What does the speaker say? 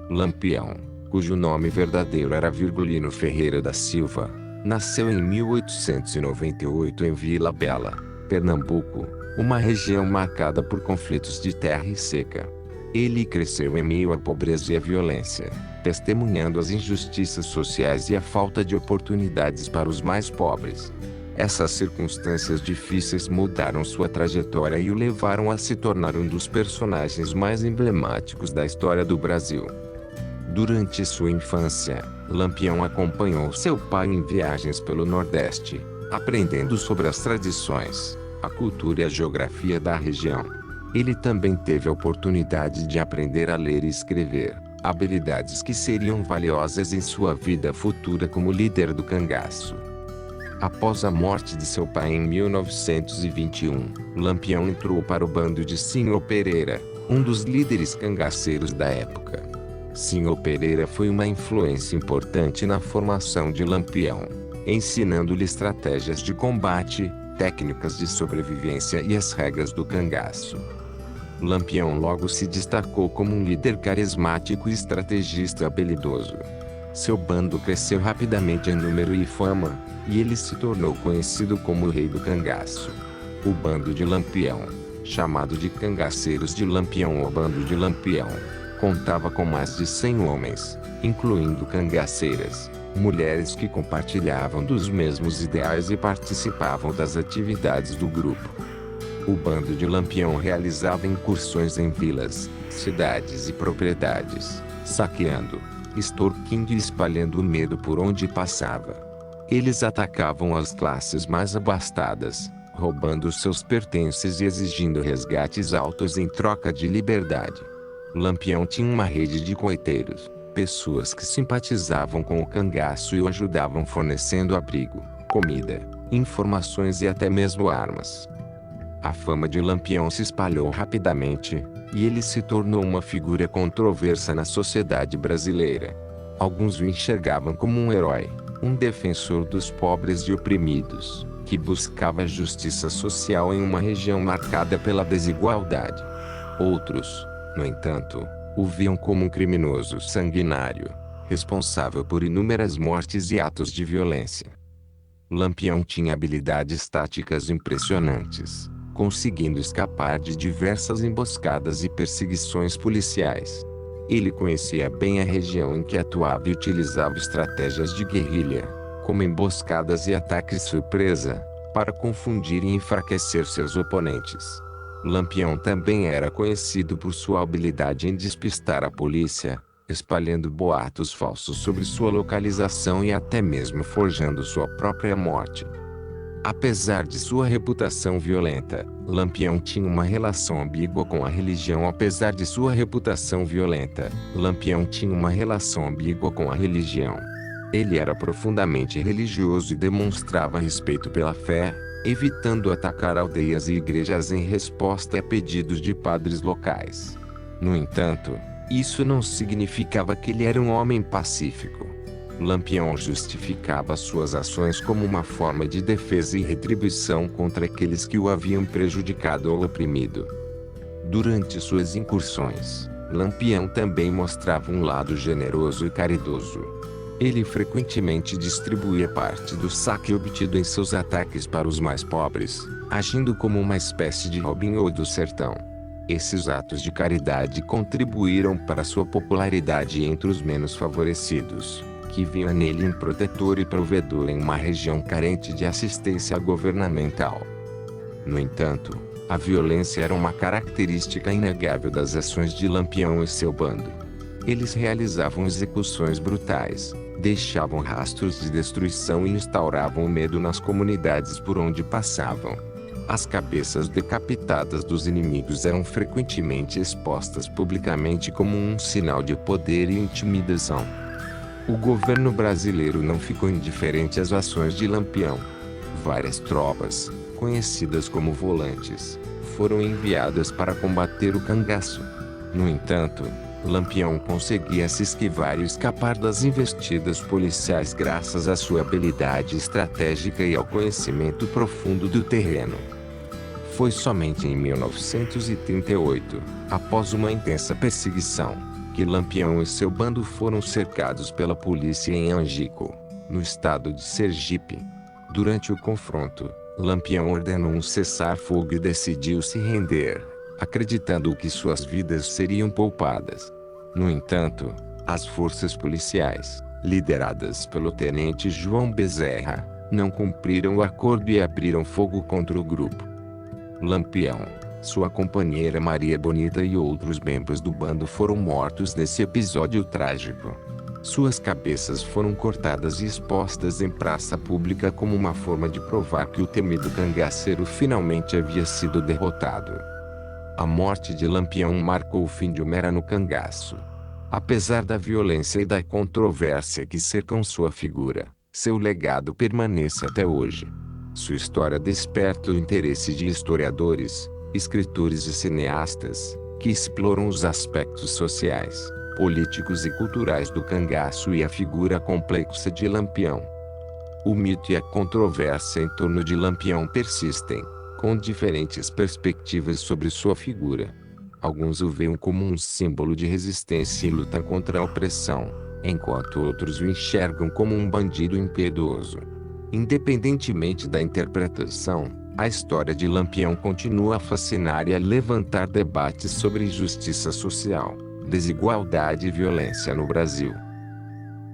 Lampião, cujo nome verdadeiro era Virgulino Ferreira da Silva, nasceu em 1898 em Vila Bela, Pernambuco, uma região marcada por conflitos de terra e seca. Ele cresceu em meio à pobreza e à violência, testemunhando as injustiças sociais e a falta de oportunidades para os mais pobres. Essas circunstâncias difíceis mudaram sua trajetória e o levaram a se tornar um dos personagens mais emblemáticos da história do Brasil. Durante sua infância, Lampião acompanhou seu pai em viagens pelo Nordeste, aprendendo sobre as tradições, a cultura e a geografia da região. Ele também teve a oportunidade de aprender a ler e escrever, habilidades que seriam valiosas em sua vida futura como líder do cangaço. Após a morte de seu pai em 1921, Lampião entrou para o bando de Sinhô Pereira, um dos líderes cangaceiros da época. Sinhô Pereira foi uma influência importante na formação de Lampião, ensinando-lhe estratégias de combate, técnicas de sobrevivência e as regras do cangaço. Lampião logo se destacou como um líder carismático e estrategista habilidoso. Seu bando cresceu rapidamente em número e fama, e ele se tornou conhecido como o Rei do Cangaço. O bando de Lampião, chamado de Cangaceiros de Lampião ou Bando de Lampião, contava com mais de 100 homens, incluindo cangaceiras, mulheres que compartilhavam dos mesmos ideais e participavam das atividades do grupo. O bando de Lampião realizava incursões em vilas, cidades e propriedades, saqueando, extorquindo e espalhando medo por onde passava. Eles atacavam as classes mais abastadas, roubando seus pertences e exigindo resgates altos em troca de liberdade. Lampião tinha uma rede de coiteiros, pessoas que simpatizavam com o cangaço e o ajudavam fornecendo abrigo, comida, informações e até mesmo armas. A fama de Lampião se espalhou rapidamente, e ele se tornou uma figura controversa na sociedade brasileira. Alguns o enxergavam como um herói, um defensor dos pobres e oprimidos, que buscava justiça social em uma região marcada pela desigualdade. Outros, no entanto, o viam como um criminoso sanguinário, responsável por inúmeras mortes e atos de violência. Lampião tinha habilidades táticas impressionantes, conseguindo escapar de diversas emboscadas e perseguições policiais. Ele conhecia bem a região em que atuava e utilizava estratégias de guerrilha, como emboscadas e ataques surpresa, para confundir e enfraquecer seus oponentes. Lampião também era conhecido por sua habilidade em despistar a polícia, espalhando boatos falsos sobre sua localização e até mesmo forjando sua própria morte. Apesar de sua reputação violenta, Lampião tinha uma relação ambígua com a religião. Ele era profundamente religioso e demonstrava respeito pela fé, evitando atacar aldeias e igrejas em resposta a pedidos de padres locais. No entanto, isso não significava que ele era um homem pacífico. Lampião justificava suas ações como uma forma de defesa e retribuição contra aqueles que o haviam prejudicado ou oprimido. Durante suas incursões, Lampião também mostrava um lado generoso e caridoso. Ele frequentemente distribuía parte do saque obtido em seus ataques para os mais pobres, agindo como uma espécie de Robin Hood do sertão. Esses atos de caridade contribuíram para sua popularidade entre os menos favorecidos, que via nele um protetor e provedor em uma região carente de assistência governamental. No entanto, a violência era uma característica inegável das ações de Lampião e seu bando. Eles realizavam execuções brutais, deixavam rastros de destruição e instauravam medo nas comunidades por onde passavam. As cabeças decapitadas dos inimigos eram frequentemente expostas publicamente como um sinal de poder e intimidação. O governo brasileiro não ficou indiferente às ações de Lampião. Várias tropas, conhecidas como volantes, foram enviadas para combater o cangaço. No entanto, Lampião conseguia se esquivar e escapar das investidas policiais graças à sua habilidade estratégica e ao conhecimento profundo do terreno. Foi somente em 1938, após uma intensa perseguição, que Lampião e seu bando foram cercados pela polícia em Angico, no estado de Sergipe. Durante o confronto, Lampião ordenou um cessar-fogo e decidiu se render, acreditando que suas vidas seriam poupadas. No entanto, as forças policiais, lideradas pelo tenente João Bezerra, não cumpriram o acordo e abriram fogo contra o grupo. Lampião, sua companheira Maria Bonita e outros membros do bando foram mortos nesse episódio trágico. Suas cabeças foram cortadas e expostas em praça pública como uma forma de provar que o temido cangaceiro finalmente havia sido derrotado. A morte de Lampião marcou o fim de uma era no cangaço. Apesar da violência e da controvérsia que cercam sua figura, seu legado permanece até hoje. Sua história desperta o interesse de historiadores, escritores e cineastas, que exploram os aspectos sociais, políticos e culturais do cangaço e a figura complexa de Lampião. O mito e a controvérsia em torno de Lampião persistem, com diferentes perspectivas sobre sua figura. Alguns o veem como um símbolo de resistência e luta contra a opressão, enquanto outros o enxergam como um bandido impiedoso. Independentemente da interpretação, a história de Lampião continua a fascinar e a levantar debates sobre injustiça social, desigualdade e violência no Brasil.